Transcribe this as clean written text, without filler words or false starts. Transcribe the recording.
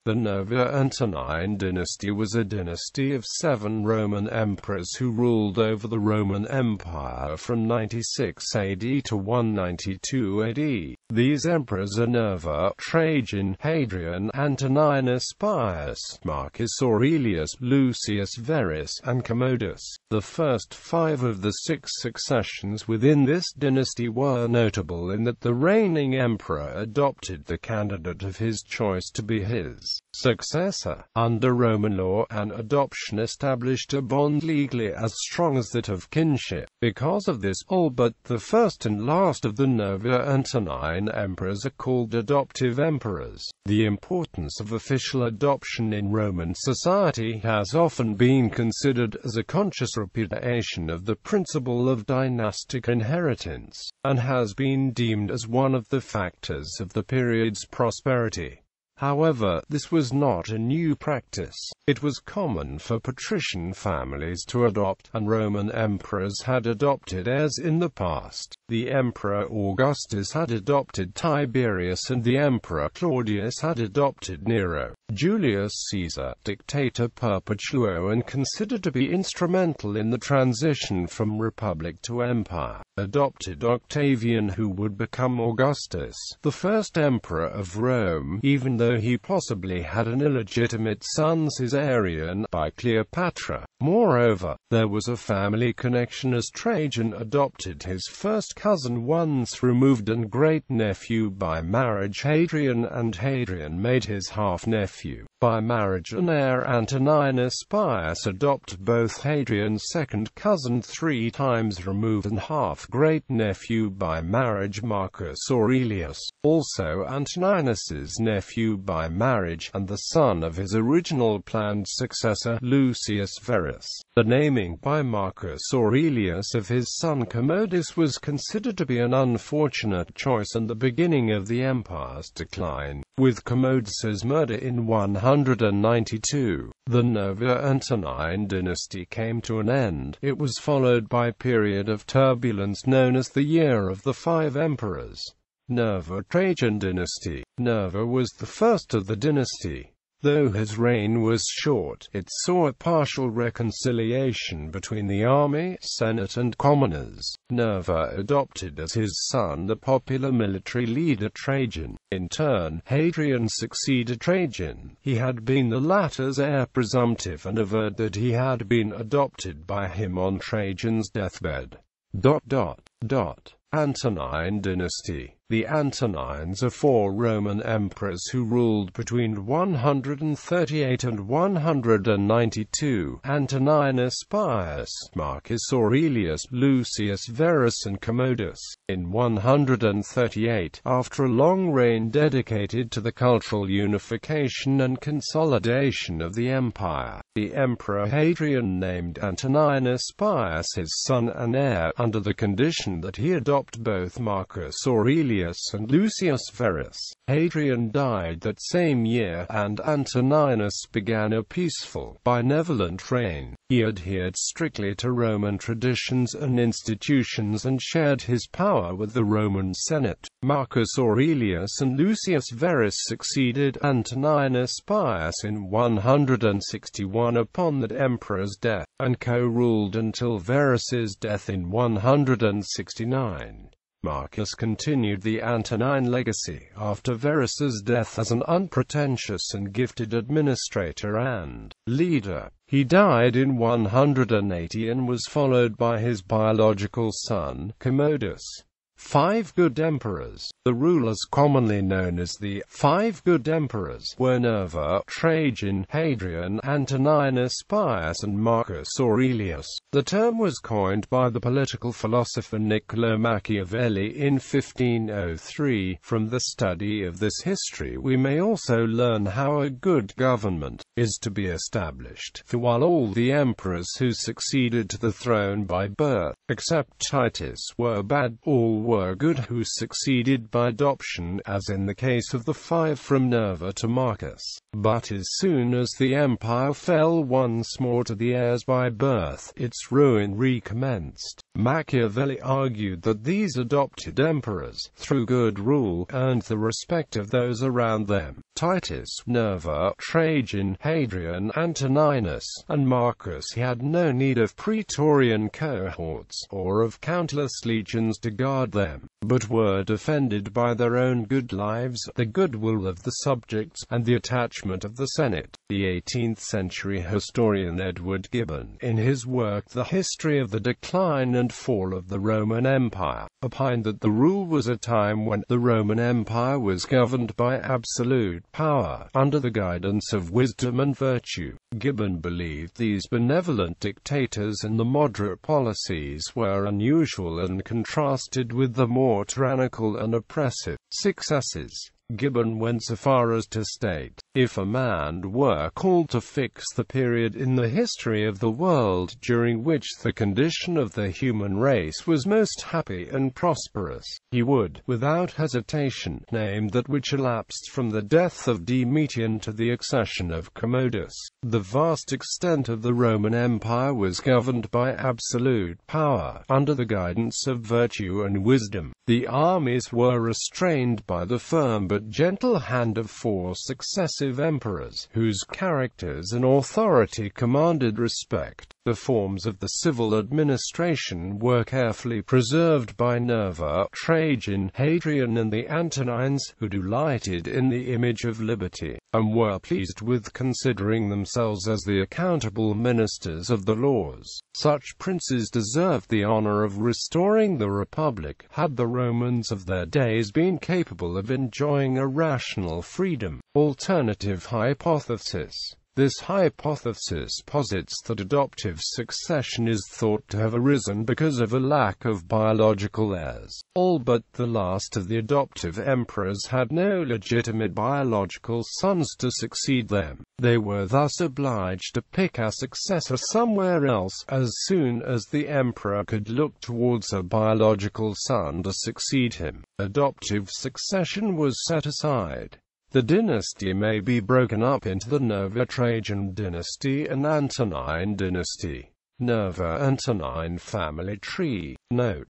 The Nerva-Antonine dynasty was a dynasty of 7 Roman emperors who ruled over the Roman Empire from 96 AD to 192 AD. These emperors are Nerva, Trajan, Hadrian, Antoninus Pius, Marcus Aurelius, Lucius Verus, and Commodus. The first 5 of the 6 successions within this dynasty were notable in that the reigning emperor adopted the candidate of his choice to be his successor. Under Roman law, an adoption established a bond legally as strong as that of kinship. Because of this, all but the first and last of the Nerva-Antonine emperors are called adoptive emperors. The importance of official adoption in Roman society has often been considered as a conscious repudiation of the principle of dynastic inheritance, and has been deemed as one of the factors of the period's prosperity. However, this was not a new practice. It was common for patrician families to adopt, and Roman emperors had adopted heirs in the past. The Emperor Augustus had adopted Tiberius and the Emperor Claudius had adopted Nero. Julius Caesar, dictator perpetuo and considered to be instrumental in the transition from republic to empire, adopted Octavian, who would become Augustus, the first emperor of Rome, even though he possibly had an illegitimate son Caesarion by Cleopatra. Moreover, there was a family connection, as Trajan adopted his first cousin once removed and great-nephew by marriage Hadrian, and Hadrian made his half-nephew by marriage and heir Antoninus Pius adopted both Hadrian's second cousin 3 times removed and half-great-nephew by marriage Marcus Aurelius, also Antoninus's nephew by marriage, and the son of his original planned successor, Lucius Verus. The naming by Marcus Aurelius of his son Commodus was considered to be an unfortunate choice and the beginning of the empire's decline. With Commodus's murder in 192, the Nerva-Antonine dynasty came to an end. It was followed by a period of turbulence known as the Year of the 5 Emperors. Nerva-Trajan dynasty. Nerva was the first of the dynasty. Though his reign was short, it saw a partial reconciliation between the army, senate and commoners. Nerva adopted as his son the popular military leader Trajan. In turn, Hadrian succeeded Trajan. He had been the latter's heir presumptive and averred that he had been adopted by him on Trajan's deathbed. Antonine Dynasty. The Antonines are 4 Roman emperors who ruled between 138 and 192. Antoninus Pius, Marcus Aurelius, Lucius Verus and Commodus. In 138, after a long reign dedicated to the cultural unification and consolidation of the empire, the Emperor Hadrian named Antoninus Pius his son and heir, under the condition that he adopt both Marcus Aurelius and Lucius Verus. Hadrian died that same year, and Antoninus began a peaceful, benevolent reign. He adhered strictly to Roman traditions and institutions and shared his power with the Roman Senate. Marcus Aurelius and Lucius Verus succeeded Antoninus Pius in 161 upon that emperor's death, and co-ruled until Verus's death in 169. Marcus continued the Antonine legacy after Verus's death as an unpretentious and gifted administrator and leader. He died in 180 and was followed by his biological son, Commodus. 5 Good Emperors. The rulers commonly known as the 5 Good Emperors were Nerva, Trajan, Hadrian, Antoninus Pius and Marcus Aurelius. The term was coined by the political philosopher Niccolò Machiavelli in 1503. From the study of this history we may also learn how a good government is to be established. For while all the emperors who succeeded to the throne by birth, except Titus, were bad, all were good who succeeded by adoption, as in the case of the 5 from Nerva to Marcus. But as soon as the empire fell once more to the heirs by birth, its ruin recommenced. Machiavelli argued that these adopted emperors, through good rule, earned the respect of those around them. Titus, Nerva, Trajan, Hadrian, Antoninus, and Marcus had no need of praetorian cohorts, or of countless legions to guard them, but were defended by their own good lives, the goodwill of the subjects, and the attachment of the Senate. The 18th-century historian Edward Gibbon, in his work The History of the Decline and Fall of the Roman Empire, opined that the rule was a time when the Roman Empire was governed by absolute power, under the guidance of wisdom and virtue. Gibbon believed these benevolent dictators and the moderate policies were unusual and contrasted with the more tyrannical and oppressive successors. Gibbon went so far as to state, if a man were called to fix the period in the history of the world during which the condition of the human race was most happy and prosperous, he would, without hesitation, name that which elapsed from the death of Domitian to the accession of Commodus. The vast extent of the Roman Empire was governed by absolute power, under the guidance of virtue and wisdom. The armies were restrained by the firm but gentle hand of 4 successive emperors, whose characters and authority commanded respect. The forms of the civil administration were carefully preserved by Nerva, Trajan, Hadrian and the Antonines, who delighted in the image of liberty, and were pleased with considering themselves as the accountable ministers of the laws. Such princes deserved the honor of restoring the Republic, had the Romans of their days been capable of enjoying a rational freedom. Alternative hypothesis. This hypothesis posits that adoptive succession is thought to have arisen because of a lack of biological heirs. All but the last of the adoptive emperors had no legitimate biological sons to succeed them. They were thus obliged to pick a successor somewhere else, as soon as the emperor could look towards a biological son to succeed him. Adoptive succession was set aside. The dynasty may be broken up into the Nerva-Trajan dynasty and Antonine dynasty. Nerva-Antonine family tree. Note: